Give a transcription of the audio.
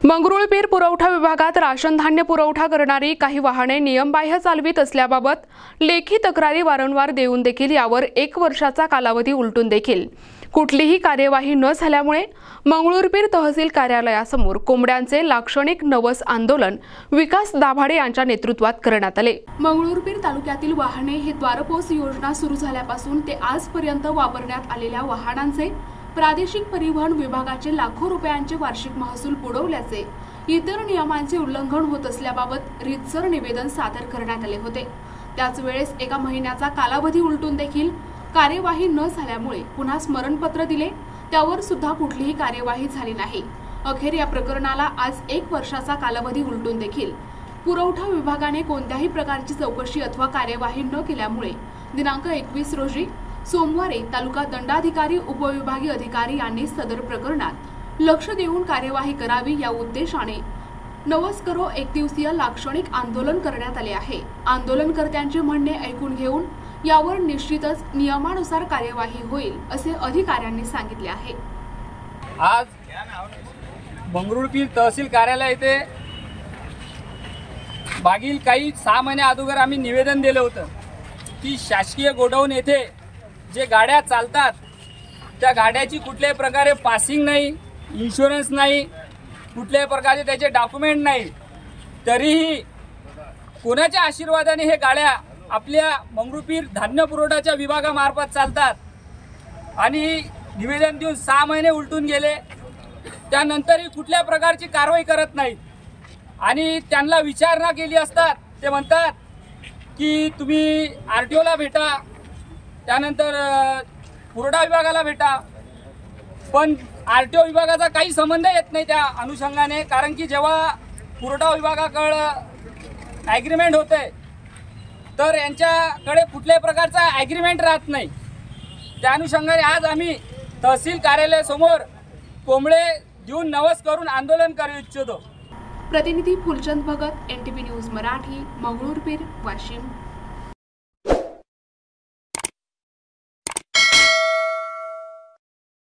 मंगरुळपीर पुरवठा विभागात राशन धान्य पुरवठा करणारी काही वाहने नियमबाह्य चालवित असल्याबाबत लेखी तक्रारी वारंवार देऊन देखील यावर 1 वर्षाचा कालावधी उलटून देखील कुठलीही कार्यवाही न झाल्यामुळे मंगरुळपीर तहसील कार्यालयासमोर कोंबड्यांचे लाक्षणिक नवस आंदोलन विकास दाभाडे यांच्या नेतृत्वात करण्यात आले। मंगरुळपीर तालुक्यातील वाहने हे द्वारपोच योजना सुरू झाल्यापासून ते आजपर्यंत वापरण्यात आलेल्या वाहनांचे प्रादेशिक परिवहन विभागाचे लाखो रुपयांचे वार्षिक महसूल बुडवल्याचे इतर नियमांचे उल्लंघन होत असल्याबाबत रीतसर निवेदन सादर करण्यात आले होते। त्याच वेळेस 1 महिन्याचा कालावधी उलटून देखील कार्यवाही न झाल्यामुळे पुन्हा स्मरणपत्र दिले, त्यावर सुद्धा कुठलीही कार्यवाही झाली नाही। अखेर या प्रकरणाला आज 1 वर्षाचा कालावधी उलटून देखील पुरवठा विभागाने कोणत्याही प्रकारची चौकशी अथवा कार्यवाही न केल्यामुळे दिनांक 21 रोजी सोमवारी तालुका दंडाधिकारी उपविभागीय अधिकारी यांनी सदर प्रकरणात लक्ष देऊन कार्यवाही करावी या उद्देशाने नवस करो 1 दिवसीय लाक्षणिक आंदोलन करण्यात आले आहे। आंदोलनकर्त्यांचे म्हणणे ऐकून घेऊन यावर निश्चितच नियमानुसार कार्यवाही होईल असे अधिकाऱ्यांनी सांगितले आहे। आज मंगरुळपीर तहसील कार्यालय येथे मागील काही 6 महिने अगोदर आम्ही निवेदन दिलं होतं की शासकीय गोडाऊन येथे जे गाड्या चालतात त्या गाड्याची कुठल्याही प्रकारे पासिंग नाही, इन्शुरन्स नाही, कुठल्याही प्रकारचे त्याचे डॉक्युमेंट नाही, तरीही कोणाच्या आशीर्वादाने हे गाड्या आपल्या मंगरुळपीर धान्य पुरवठाच्या विभागामार्फत चालतात आणि निवेदन देऊन 6 महिने उलटून गेले, त्यानंतरही कुठल्या प्रकारची कारवाई करत नाहीत आणि त्यांना विचारणा केली असतात ते म्हणतात की तुम्ही RTOला भेटा, त्यानंतर पुरवठा विभागाला भेटा, पण RTO विभागाचा काही संबंध येत नाही त्या अनुषंगाने, कारण की जेव्हा पुरवठा विभागाकडे ॲग्रीमेंट होते तर यांच्याकडे कुठल्याही प्रकारचा ॲग्रीमेंट राहत नाही। त्या अनुषंगाने आज आम्ही तहसील कार्यालयासमोर कोंबडे देऊन नवस करून आंदोलन करू इच्छितो। प्रतिनिधी फुलचंद भगत, NTV न्यूज मराठी, मंगरुळपीर, वाशिम।